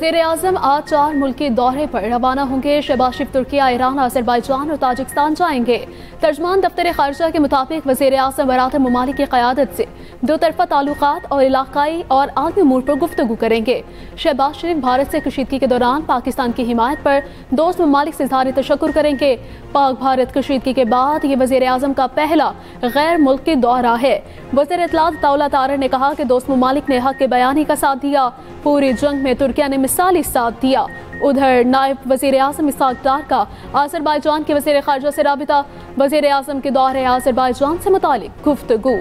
वज़ीर आज़म आज 4 मुल्की दौरे पर रवाना होंगे। शहबाज शरीफ तुर्किया, ईरान, अज़रबैजान और ताजिकिस्तान जाएंगे। तर्जमान दफ्तर खारजा के मुताबिक वज़ीर आज़म बरातर ममालिक की क़यादत से दो तरफ़ा ताल्लुकात और इलाकाई और आलमी अमूर पर गुफ्तगू करेंगे। शहबाज शरीफ भारत से कशीदगी के दौरान पाकिस्तान की हिमायत पर दोस्त ममालिक से इज़हार तशक्कुर करेंगे। पाक भारत कशीदगी के बाद ये वज़ीर आज़म का पहला गैर मुल्की दौरा है। वज़ीर इत्तलात दौला तारर ने कहा कि दोस्त ममालिक ने हक बयानी का साथ दिया। पूरी जंग में तुर्किया ने मिसाली साथ दिया। उधर नायब वज़ीर आज़म इसहाक डार का अज़रबैजान के वज़ीर ख़ारजा से राबिता, वज़ीर आज़म के दौरे अज़रबैजान से मुतालिक गुफ्तगू।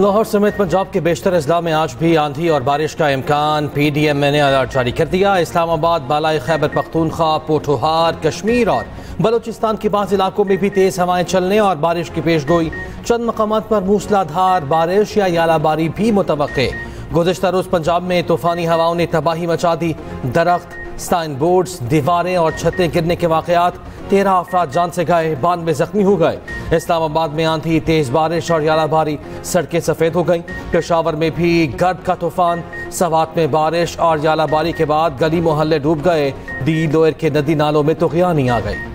लाहौर समेत पंजाब के बेशतर अजला में आज भी आंधी और बारिश का इम्कान। PDM ने अलर्ट जारी कर दिया। इस्लामाबाद, बालाई खैबर पख्तूनख्वा, पोठोहार, कश्मीर और बलोचिस्तान के बाज़ इलाकों में भी तेज़ हवाएं चलने और बारिश की पेशगोई। चंद मकामात पर मूसलाधार बारिश या यालाबारी भी मुतवक्के। गुज़िश्ता रोज़ पंजाब में तूफ़ानी हवाओं ने तबाही मचा दी। दरख्त, साइन बोर्ड्स, दीवारें और छतें गिरने के वाक़यात। 13 अफराद जान से गए, 92 जख्मी हो गए। इस्लामाबाद में आंधी, तेज़ बारिश और यालाबारी, सड़कें सफ़ेद हो गईं। पेशावर में भी गर्द का तूफ़ान। सवात में बारिश और यालाबारी के बाद गली मोहल्ले डूब गए। दी लोयर के नदी नालों में तुग़यानी आ गई।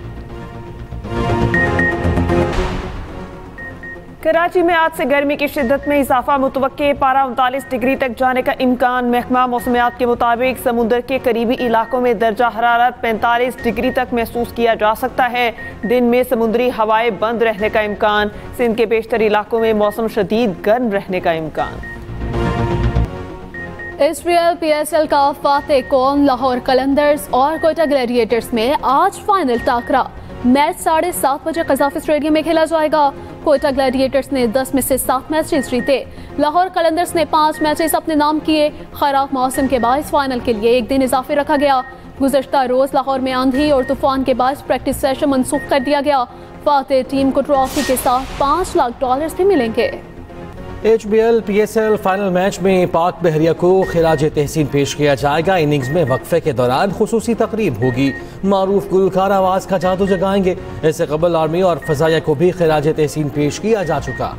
कराची में आज से गर्मी की शिद्दत में इजाफा मुतवक्के। पारा 39 डिग्री तक जाने का इम्कान। महकमा मौसमियात के मुताबिक समुद्र के करीबी इलाकों में दर्जा हरारत 45 डिग्री तक महसूस किया जा सकता है। दिन में समुद्री हवाएं बंद रहने का इम्कान। सिंध के बेशतर इलाकों में मौसम शदीद गर्म रहने का इम्कान। SPL PSL का फातेह कौन लाहौर कलंदर्स और कोयटा ग्लैडिएटर्स में आज फाइनल टाकरा। मैच 7:30 बजे कज़ाफ़ी स्टेडियम में खेला जाएगा। कोयटा ग्लैडिएटर्स ने 10 में से 7 मैचेस जीते। लाहौर कलंदर्स ने 5 मैचेस अपने नाम किए। खराब मौसम के बायस फाइनल के लिए एक दिन इजाफे रखा गया। गुज़श्ता रोज़ लाहौर में आंधी और तूफान के बायस प्रैक्टिस सेशन मनसूख कर दिया गया। फातेह टीम को ट्रॉफी के साथ $5 लाख भी मिलेंगे। HBL PSL फाइनल मैच में पाक बहरिया को खिराज तहसीन पेश किया जाएगा। इनिंग्स में वक्फे के दौरान खुसूसी तकरीब होगी। मारूफ गुलकार आवाज़ का जादू जगाएंगे। इससे कबल आर्मी और फजाया को भी खिराज तहसीन पेश किया जा चुका।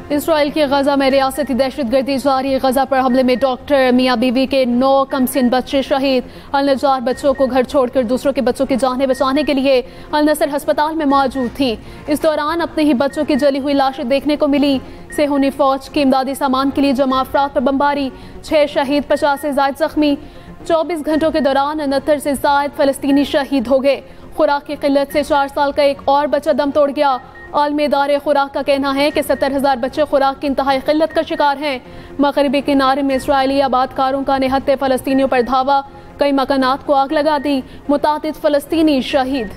इसराइल की गजा में रियासती दहशतगर्दी जारी। गजा पर हमले में डॉक्टर, मियाँ बीवी के 9 कमसिन बच्चे शहीद। अल-नजार बच्चों को घर छोड़कर दूसरों के बच्चों की जानें बचाने के लिए अल-नसर अस्पताल में मौजूद थी। इस दौरान अपने ही बच्चों की जली हुई लाशें देखने को मिली। सेहूनी फौज के इमदादी सामान के लिए जमा अफराद पर बमबारी। 6 शहीद, 50 से ज्यादा जख्मी। 24 घंटों के दौरान 69 से ज्यादा फलस्तीनी शहीद हो गए। खुराक की किल्लत से 4 साल का एक और बच्चा दम तोड़ गया। आलमी इदारे खुराक का कहना है कि 70,000 बच्चे खुराक की इंतहाई किल्लत का शिकार हैं। मगरबी किनारे में इसराइली आबादकारों का निहत्ते फलस्तीनियों पर धावा। कई मकानात को आग लगा दी। मुतादिद फलस्तीनी शहीद।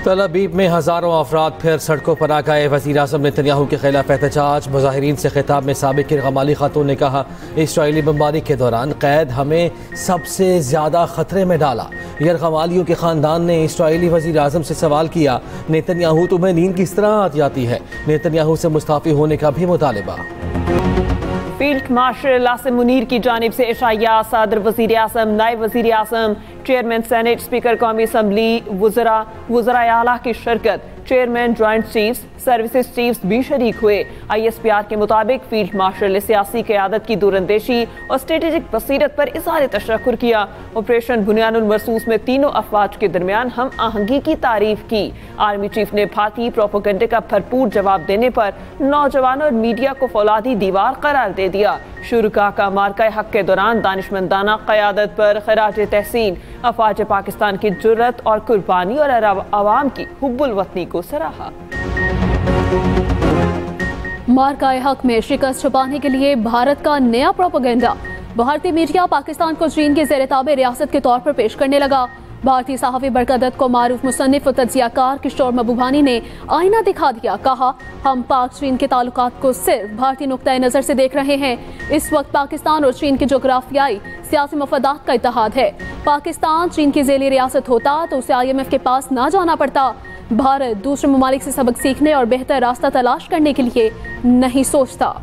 तल अबीब में हज़ारों अफराद फिर सड़कों पर आ गए। वज़ीर आज़म नेतन्याहू के खिलाफ एहतजाज। मुज़ाहिरीन से खिताब में साबिक़ यरग़माली खातून ने कहा, इसराइली बमबारी के दौरान क़ैद हमें सबसे ज़्यादा ख़तरे में डाला। यरग़मालियों के ख़ानदान ने इसराइली वज़ीर आज़म से सवाल किया, नेतन्याहू तुम्हें नींद किस तरह आ जाती है? नेतन्याहू से मुस्ताफ़ी होने का भी मुतालिबा। फील्ड मार्शल आसिम मुनीर की जानिब से इशाया। सदर, वज़ीर आज़म, नायब वज़ीर आज़म, चेयरमैन सेनेट, स्पीकर कौमी असम्बली, वज़रा आला की शिरकत। Chairman, joint chiefs, services chiefs भी शरीक हुए। ISPR के मुताबिक फील्ड मार्शल ने सियासी क़यादत की दूरंदेशी और स्ट्रेटेजिक बसीरत पर इज़हार तशक्कुर किया। ऑपरेशन बुनियानुल मरसूस में तीनों अफवाज के दरमियान हम आहंगी की तारीफ की। आर्मी चीफ ने भारतीय प्रोपेगेंडे का भरपूर जवाब देने पर नौजवानों और मीडिया को फौलादी दीवार करार दे दिया। शुरका का मार्का हक के दौरान दानिशमंदाना क़यादत पर खिराज तहसीन। अफवाज पाकिस्तान की जुर्रत और कुर्बानी और अवाम की हुब्बुल वतनी को सराहा। मार्का हक में शिकस्त छुपाने के लिए भारत का नया प्रोपेगेंडा। भारतीय मीडिया पाकिस्तान को चीन के ज़ेर-ए-ताबे रियासत के तौर पर पेश करने लगा। भारतीय सहाफ़ी बरकत को मारूफ मुसन्निफ व तज्ज़ियाकार किशोर महबूबानी ने आईना दिखा दिया। कहा, हम पाक चीन के ताल्लुकात को सिर्फ भारतीय नुक्ता नज़र से देख रहे हैं। इस वक्त पाकिस्तान और चीन के जोग्राफियाई सियासी मफादात का इत्तेहाद है। पाकिस्तान चीन की ज़ेली रियासत होता तो उसे IMF के पास ना जाना पड़ता। भारत दूसरे ममालिक से सबक सीखने और बेहतर रास्ता तलाश करने के लिए नहीं सोचता।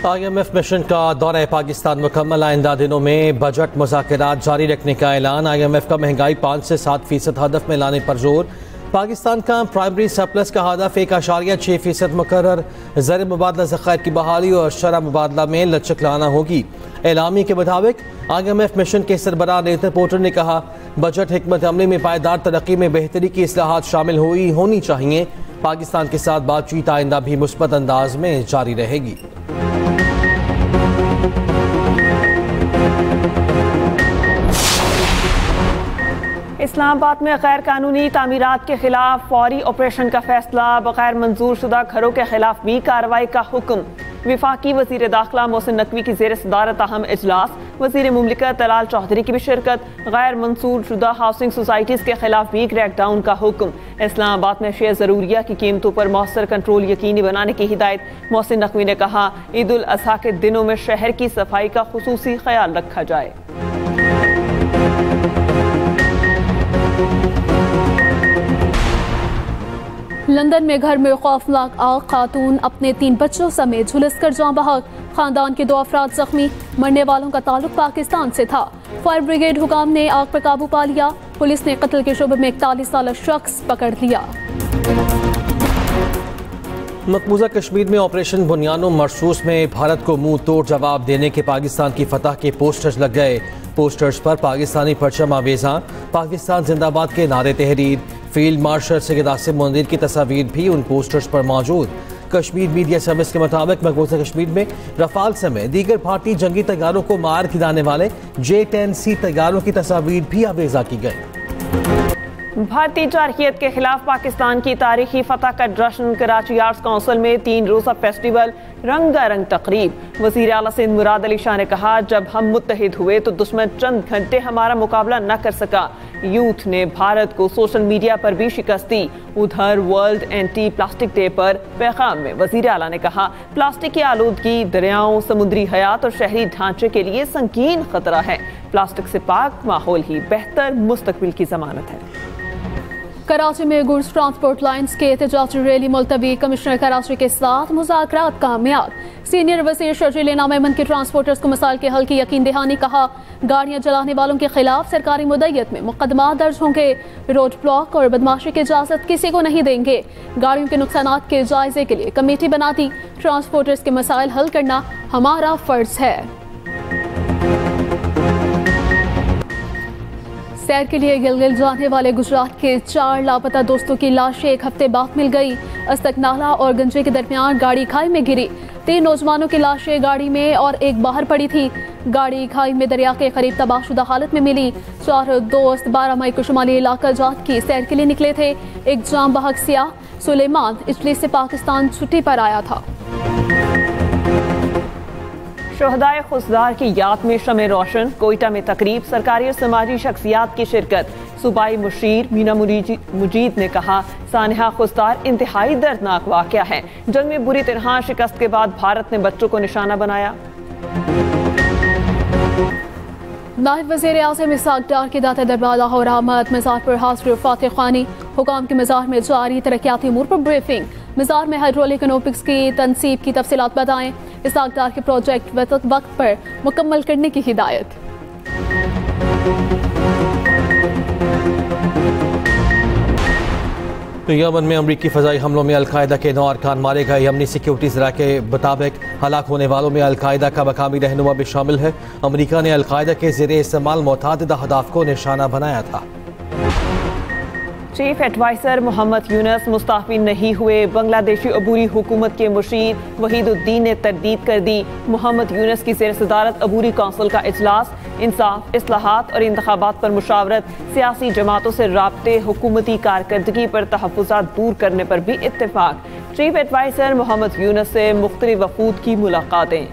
IMF मिशन का दौरा पाकिस्तान मुकम्मल। आइंदा दिनों में बजट मुज़ाकरात जारी रखने का ऐलान। IMF का महंगाई 5 से 7% हदफ में लाने पर जोर। पाकिस्तान का प्राइमरी सरप्लस का हदफ 1.6% मुकर्रर, ज़र मुबादला ज़खायर की बहाली और शरह मुबादला में लचक लाना होगी। एलामी के मुताबिक IMF मिशन के सरबराह नेतन पोर्टर ने कहा, बजट हिकमत अमली में पायदार तरक्की में बेहतरी की इस्लाहात शामिल होनी चाहिए। पाकिस्तान के साथ बातचीत आइंदा भी मुस्बत अंदाज में जारी रहेगी। इस्लामाबाद में गैर कानूनी तामीरात के खिलाफ फौरी ऑपरेशन का फैसला, बगैर मंजूर शुदा घरों के खिलाफ भी कार्रवाई का हुक्म। विफाकी वजीर दाखिला मोहसिन नकवी की जेर सदारत अहम इजलास, वजीर मुमलिकत तलाल चौधरी की भी शिरकत। गैर मंजूर शुदा हाउसिंग सोसाइटीज़ के खिलाफ भी क्रैकडाउन का हुक्म। इस्लामाबाद में शेयर ज़रूरिया की कीमतों पर मौसर कंट्रोल यकीनी बनाने की हिदायत। मोहसिन नकवी ने कहा, ईद उल अज़हा के दिनों में शहर की सफाई का खुसूसी ख्याल रखा जाए। लंदन में घर में खौफनाक आग, खातून अपने 3 बच्चों समेत झुलसकर जान बहक। खानदान के 2 अफराद जख्मी, मरने वालों का ताल्लुक पाकिस्तान से था। फायर ब्रिगेड हुकाम ने आग पर काबू पा लिया। पुलिस ने कत्ल के शोबे में 41 साल शख्स पकड़ लिया। मकबूजा कश्मीर में ऑपरेशन बुनियानो मरसूस में भारत को मुंह तोड़ जवाब देने के पाकिस्तान की फतह के पोस्टर्स लग गए। पोस्टर्स पर पाकिस्तानी परचम आवेज़ा, पाकिस्तान जिंदाबाद के नारे तहरीर, फील्ड मार्शल सैयद आसिम मुनीर की तस्वीर भी उन पोस्टर्स पर मौजूद। कश्मीर मीडिया सर्विस के मुताबिक मकबूजा कश्मीर में रफाल समेत दीगर भारतीय जंगी तैयारों को मार खिलाने वाले J-10C तैयारों की तस्वीर भी आवेज़ा की गई। भारतीय जारहियत के खिलाफ पाकिस्तान की तारीखी फतह का जश्न, कराची आर्ट्स काउंसिल में 3 रोज़ा फेस्टिवल, रंगारंग तकरीब। वज़ीर आला सिंध मुराद अली शाह ने कहा, जब हम मुत्तहिद हुए तो दुश्मन चंद घंटे हमारा मुकाबला न कर सका। यूथ ने भारत को सोशल मीडिया पर भी शिकस्त दी। उधर वर्ल्ड एंटी प्लास्टिक डे पर पैगाम में वज़ीर आला ने कहा, प्लास्टिक की आलूदगी दरियाओं, समुद्री हयात और शहरी ढांचे के लिए संगीन खतरा है। प्लास्टिक से पाक माहौल ही बेहतर मुस्तकबिल की जमानत है। कराची में गुड्स ट्रांसपोर्ट लाइन्स के एहतजाजी रैली मुलतवी, कमिश्नर कराची के साथ मुज़ाकरात कामयाब। सीनियर वज़ीर शर्जील इनाम अहमद के ट्रांसपोर्टर्स को मसाइल के हल की यकीन दहानी, कहा गाड़ियां जलाने वालों के खिलाफ सरकारी मुद्दत में मुकदमा दर्ज होंगे। रोड ब्लॉक और बदमाशी की इजाज़त किसी को नहीं देंगे। गाड़ियों के नुकसानात के जायजे के लिए कमेटी बना दी। ट्रांसपोर्टर्स के मसाइल हल करना हमारा फर्ज है। सैर के लिए गिलगित जाने वाले गुजरात के 4 लापता दोस्तों की लाशें 1 हफ्ते बाद मिल गई। अस्तक नाला और गंजे के दरमियान गाड़ी खाई में गिरी। 3 नौजवानों की लाशें गाड़ी में और एक बाहर पड़ी थी। गाड़ी खाई में दरिया के करीब तबाहशुदा हालत में मिली। 4 दोस्त 12 मई को शुमाली इलाका जात की सैर के लिए निकले थे। एक जाम बहक सियाह सुलेमान इटली से पाकिस्तान छुट्टी पर आया था। शहदाए खुसदार की याद में शमे रोशन, कोयटा में तकरीब, सरकारी और समाजी शख्सियात की शिरकत। सूबाई मुशीर मीना मुजीद ने कहा, सानिहा खुसदार इंतहाई दर्दनाक वाक़या है। जंग में बुरी तरह शिकस्त के बाद भारत ने बच्चों को निशाना बनाया। नायब वज़ीर आज़म इसहाक़ डार की दाता दरबार लाहौर आमद, मज़ार पर हाज़िर फातिह ख़ानी। हुकाम के मज़ार में जारी तरक्याती अमूर पर ब्रीफिंग। मज़ार में हाइड्रोलिक ओलंपिक्स की तनसीब की तफसीलात बताएं। इसहाक़ डार के प्रोजेक्ट वक्त पर मुकम्मल करने की हिदायत। यमन में अमरीकी फ़ज़ाई हमलों में अलकायदा के 9 अरकान मारे गए। यमनी सिक्योरिटी ज़रा के मुताबिक हलाक होने वालों में अलकायदा का मकामी रहनुमा भी शामिल है। अमरीका ने अलकायदा के ज़ेरे इस्तेमाल मुतअद्दिद अहदाफ को निशाना बनाया था। चीफ एडवाइजर मोहम्मद यूनुस मुस्ताफी नहीं हुए। बांग्लादेशी अबूरी हुकूमत के मुशीर वहीदुद्दीन ने तरदीद कर दी। मोहम्मद यूनुस की जेर सदारत अबूरी कौंसिल का इजलास, इंसाफ, इस्लाहात और इंतखाबात पर मुशावरत, सियासी जमातों से राब्ते, हुकूमती कारकर्दगी पर तहफ़्फ़ुज़ात दूर करने पर भी इत्तेफाक। चीफ एडवाइजर मोहम्मद यूनुस से मुख्तलिफ वफूद की मुलाकातें।